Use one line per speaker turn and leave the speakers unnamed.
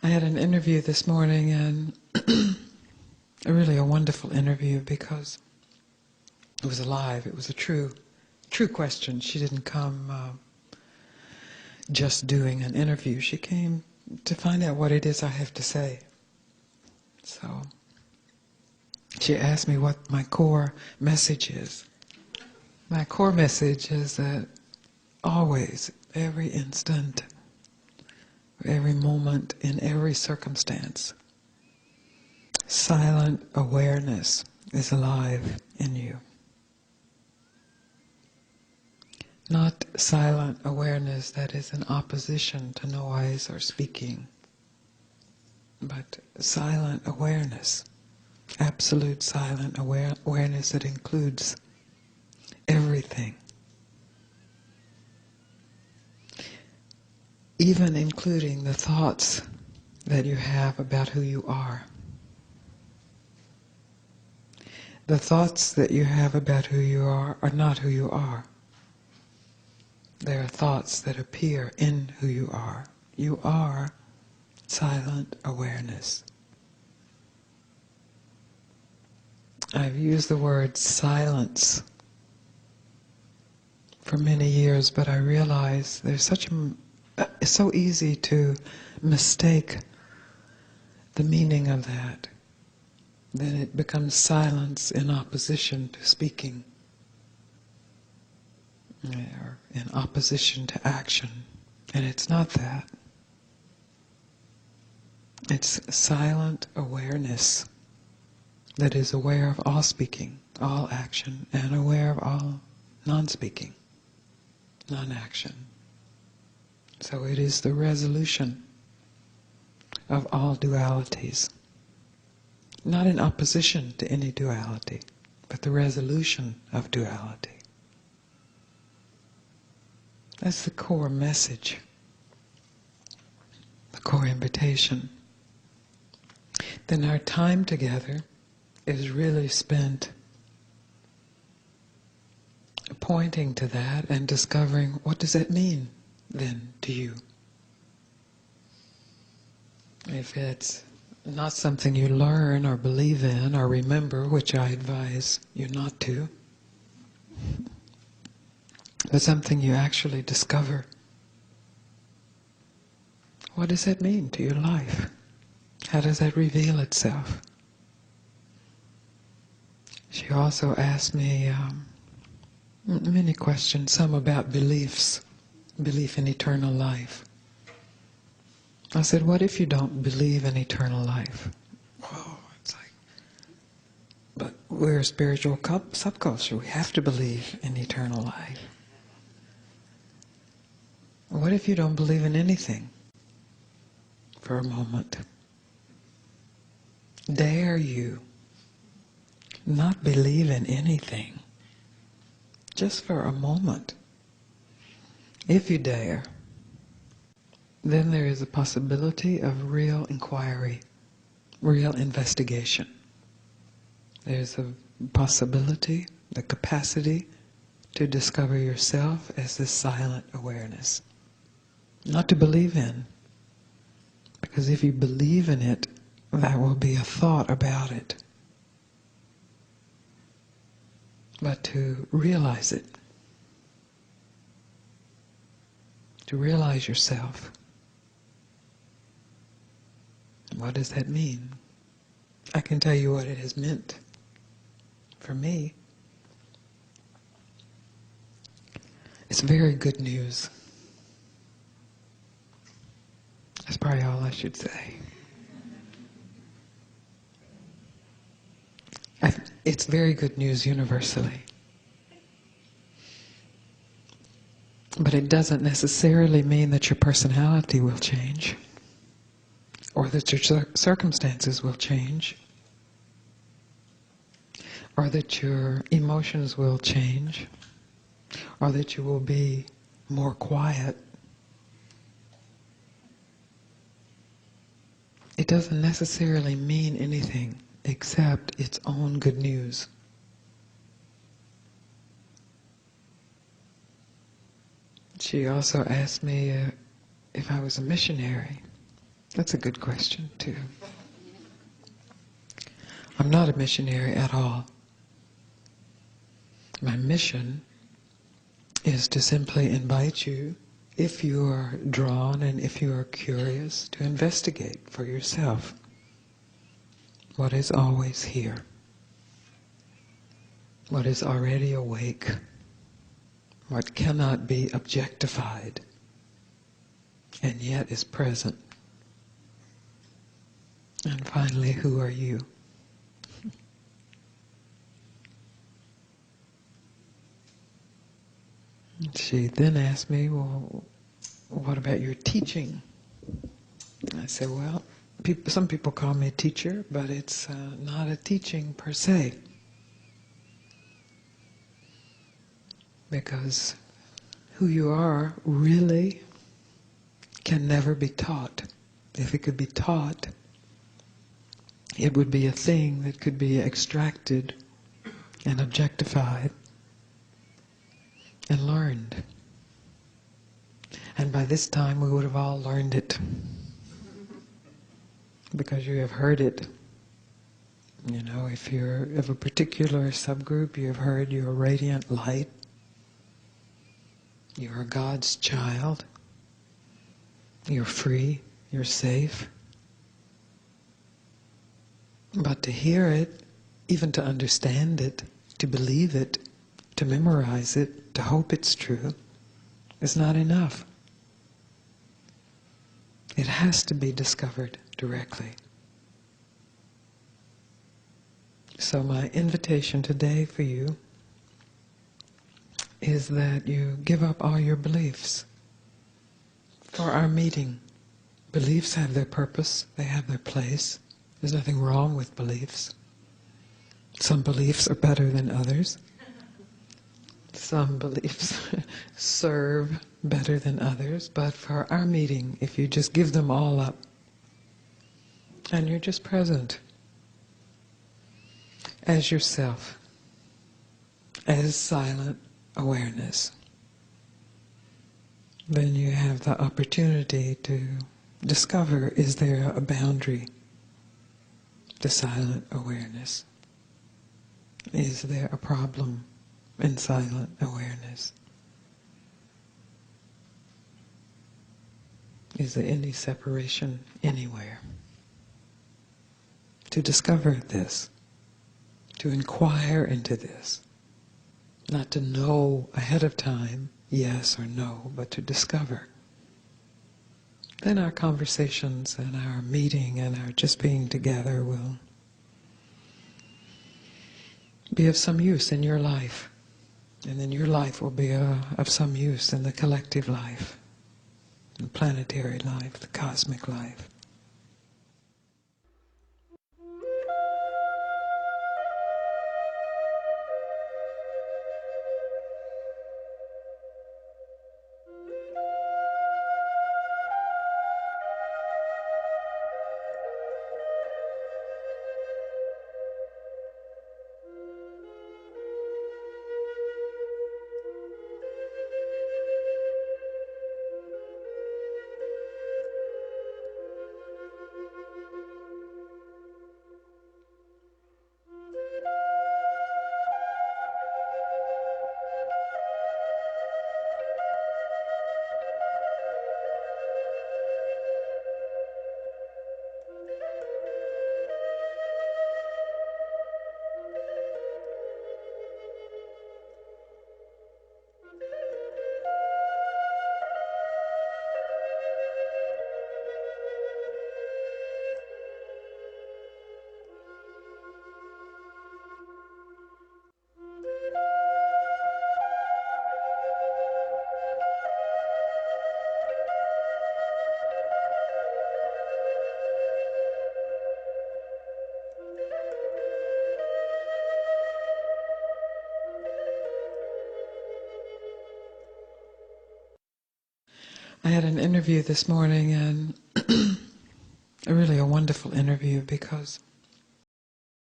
I had an interview this morning, and really a wonderful interview because it was alive. It was a true question. She didn't come just doing an interview. She came to find out what it is I have to say. So she asked me what my core message is. My core message is that always, every instant, every moment, in every circumstance, silent awareness is alive in you. Not silent awareness that is in opposition to noise or speaking, but silent awareness, absolute silent awareness that includes everything, even including the thoughts that you have about who you are. The thoughts that you have about who you are not who you are. They are thoughts that appear in who you are. You are silent awareness. I've used the word silence for many years, but I realize there's it's so easy to mistake the meaning of that. Then it becomes silence in opposition to speaking, or in opposition to action. And it's not that. It's silent awareness that is aware of all speaking, all action, and aware of all non-speaking, non-action. So it is the resolution of all dualities. Not in opposition to any duality, but the resolution of duality. That's the core message, the core invitation. Then our time together is really spent pointing to that and discovering, what does that mean then to you? If it's not something you learn or believe in or remember, which I advise you not to, but something you actually discover, what does that mean to your life? How does that reveal itself? She also asked me many questions, some about beliefs, belief in eternal life. I said, what if you don't believe in eternal life? Whoa, it's like, but we're a spiritual subculture. We have to believe in eternal life. What if you don't believe in anything for a moment? Dare you not believe in anything, just for a moment? If you dare, then there is a possibility of real inquiry, real investigation. There's a possibility, the capacity to discover yourself as this silent awareness. Not to believe in, because if you believe in it, that will be a thought about it. But to realize it, to realize yourself. What does that mean? I can tell you what it has meant for me. It's very good news. That's probably all I should say. It's very good news universally. But it doesn't necessarily mean that your personality will change, or that your circumstances will change, or that your emotions will change, or that you will be more quiet. It doesn't necessarily mean anything except its own good news. She also asked me if I was a missionary. That's a good question, too. I'm not a missionary at all. My mission is to simply invite you, if you are drawn and if you are curious, to investigate for yourself what is always here, what is already awake, what cannot be objectified, and yet is present. And finally, who are you? She then asked me, well, what about your teaching? I said, well, some people call me a teacher, but it's not a teaching per se. Because who you are really can never be taught. If it could be taught, it would be a thing that could be extracted and objectified and learned. And by this time we would have all learned it. Because you have heard it. You know, if you're of a particular subgroup, you have heard you're a radiant light. You're God's child. You're free. You're safe. But to hear it, even to understand it, to believe it, to memorize it, to hope it's true, is not enough. It has to be discovered directly. So my invitation today for you is that you give up all your beliefs for our meeting. Beliefs have their purpose, they have their place. There's nothing wrong with beliefs. Some beliefs are better than others. Some beliefs serve better than others, but for our meeting, if you just give them all up, and you're just present as yourself, as silent awareness, then you have the opportunity to discover, is there a boundary to silent awareness? Is there a problem in silent awareness? Is there any separation anywhere? To discover this, to inquire into this, not to know ahead of time, yes or no, but to discover. Then our conversations and our meeting and our just being together will be of some use in your life. And then your life will be of some use in the collective life, the planetary life, the cosmic life. I had an interview this morning, and really a wonderful interview, because